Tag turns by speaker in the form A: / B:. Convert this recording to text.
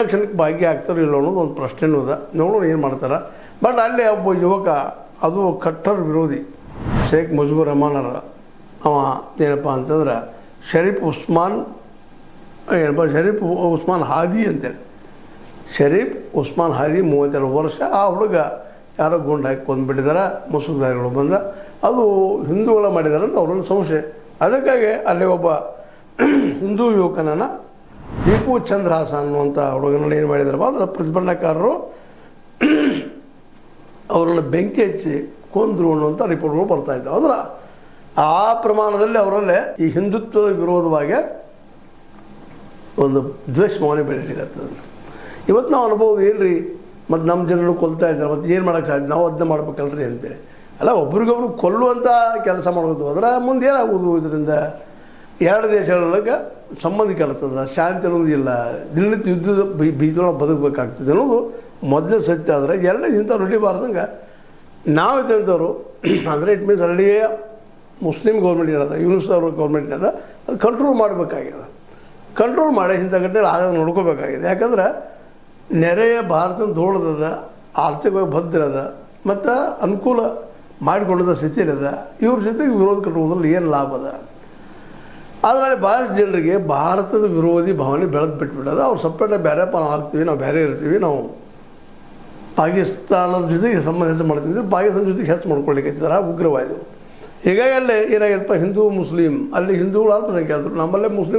A: ಎಲೆಕ್ಷನ್ಗೆ ಭಾಗಿಯಾಗ್ತಾರೋ ಇಲ್ಲ ಅನ್ನೋದು ಒಂದು ಪ್ರಶ್ನೆನೂ ಇದೆ. ನೋಡೋಣ ಏನು ಮಾಡ್ತಾರೆ. ಬಟ್ ಅಲ್ಲಿ ಒಬ್ಬ ಯುವಕ, ಅದು ಕಟ್ಟರ್ ವಿರೋಧಿ ಶೇಖ್ ಮುಜಿಬುರ್ ರೆಹಮಾನರ, ಅವ ಏನಪ್ಪ ಅಂತಂದ್ರೆ ಶರೀಫ್ ಉಸ್ಮಾನ್ ಹಾದಿ ಅಂತೇಳಿ. ಶರೀಫ್ ಉಸ್ಮಾನ್ ಹಾದಿ 32 ವರ್ಷ. ಆ ಹುಡುಗ ಯಾರೋ ಗುಂಡು ಹಾಕಿ ಕೊಂದುಬಿಟ್ಟಿದ್ದಾರೆ, ಮುಸುಲ್ದಾರಿಗಳು ಬಂದ. ಅದು ಹಿಂದೂಗಳ ಮಾಡಿದ್ದಾರೆ ಅಂತ ಅವ್ರೊಂದು ಸಂಶಯ. ಅದಕ್ಕಾಗಿ ಅಲ್ಲಿ ಒಬ್ಬ ಹಿಂದೂ ಯುವಕನನ್ನು ದೀಪು ಚಂದ್ರ ಹಾಸನ್ ಅನ್ನುವಂಥ ಹುಡುಗನನ್ನು ಏನು ಮಾಡಿದಾರಪ್ಪ ಅಂದ್ರೆ ಪ್ರತಿಭಟನಾಕಾರರು ಅವರನ್ನು ಬೆಂಕಿ ಹಚ್ಚಿ ಕೊಂದರು ಅನ್ನುವಂಥ ರಿಪೋರ್ಟ್ಗಳು ಬರ್ತಾಯಿದ್ದಾವೆ. ಅಂದ್ರೆ ಆ ಪ್ರಮಾಣದಲ್ಲಿ ಅವರಲ್ಲೇ ಈ ಹಿಂದುತ್ವದ ವಿರೋಧವಾಗಿ ಒಂದು ದ್ವೇಷ ಭಾವನೆ ಬೆಳೀಲಿಕ್ಕತ್ತದ. ಇವತ್ತು ನಾವು ಅನ್ಬೋದು ಏನ್ರಿ, ಮತ್ತು ನಮ್ಮ ಜನರು ಕೊಲ್ತಾ ಇದ್ದಾರೆ, ಮತ್ತು ಏನು ಮಾಡೋಕ್ಕೆ ಸಾಧ್ಯ, ನಾವು ಅದನ್ನ ಮಾಡ್ಬೇಕಲ್ರಿ ಅಂತೇಳಿ. ಅಲ್ಲ, ಒಬ್ರಿಗೊಬ್ರು ಕೊಲ್ಲುವಂಥ ಕೆಲಸ ಮಾಡೋದು ಅದರ ಮುಂದೆ ಏನಾಗೋದು? ಇದರಿಂದ ಎರಡು ದೇಶಗಳಿಗೆ ಸಂಬಂಧ ಕೆಡ್ತದೆ, ಶಾಂತಿ ಅನ್ನೋದು ಇಲ್ಲ, ದಿನನಿತ್ಯ ಯುದ್ಧದ ಭೀತಿಯೊಳಗೆ ಬದುಕಬೇಕಾಗ್ತದೆ ಅನ್ನೋದು ಮೊದಲೇ ಸತ್ಯ. ಆದರೆ ಎರಡನೇ ಇಂಥವ್ರು ನಡಿಬಾರ್ದಂಗೆ ನಾವು ಇದ್ದಂಥವ್ರು ಅಂದರೆ ಇಟ್ ಮೀನ್ಸ್ ಅಲ್ಲಿಯೇ ಮುಸ್ಲಿಂ ಗೌರ್ಮೆಂಟ್ ಏನದ, ಯೂನಿಸ್ ಅವ್ರ ಗೌರ್ಮೆಂಟ್ ಏನದ, ಅದು ಕಂಟ್ರೋಲ್ ಮಾಡಬೇಕಾಗಿದೆ. ಕಂಟ್ರೋಲ್ ಮಾಡಿ ಇಂಥ ಘಟನೆ ಆಗ ನೋಡ್ಕೋಬೇಕಾಗಿದೆ. ಯಾಕಂದ್ರೆ ನೆರೆಯ ಭಾರತ ದೊಡ್ಡದ, ಆರ್ಥಿಕವಾಗಿ ಭದ್ರದ ಮತ್ತು ಅನುಕೂಲ ಮಾಡಿಕೊಳ್ಳದ ಸ್ಥಿತಿಯಿಲ್ಲದ. ಇವ್ರ ಜೊತೆಗೆ ವಿರೋಧ ಕಟ್ಟುವುದ್ರಲ್ಲಿ ಏನು ಲಾಭ ಅದ? ಆದರೆ ಭಾಳಷ್ಟು ಜನರಿಗೆ ಭಾರತದ ವಿರೋಧಿ ಭಾವನೆ ಬೆಳೆದು ಬಿಟ್ಬಿಡೋದು. ಅವ್ರು ಸಪ್ರೇಟಾಗಿ ಬೇರೆಪ್ಪ ನಾವು ಆಗ್ತೀವಿ, ನಾವು ಬೇರೆ ಇರ್ತೀವಿ, ನಾವು ಪಾಕಿಸ್ತಾನದ ಜೊತೆಗೆ ಸಂಬಂಧ ಮಾಡ್ತಿದ್ವಿ, ಪಾಕಿಸ್ತಾನ ಜೊತೆಗೆ ಹೆಚ್ಚು ಮಾಡ್ಕೊಳ್ಳಿಕ್ಕೆ ಉಗ್ರವಾದಿಗಳು. ಹೀಗಾಗಿ ಅಲ್ಲೇ ಏನಾಗಿತ್ತಪ್ಪ, ಹಿಂದೂ ಮುಸ್ಲಿಂ, ಅಲ್ಲಿ ಹಿಂದೂಗಳು ಅಲ್ಪಸಂಖ್ಯಾತರು, ನಮ್ಮಲ್ಲೇ ಮುಸ್ಲಿಂ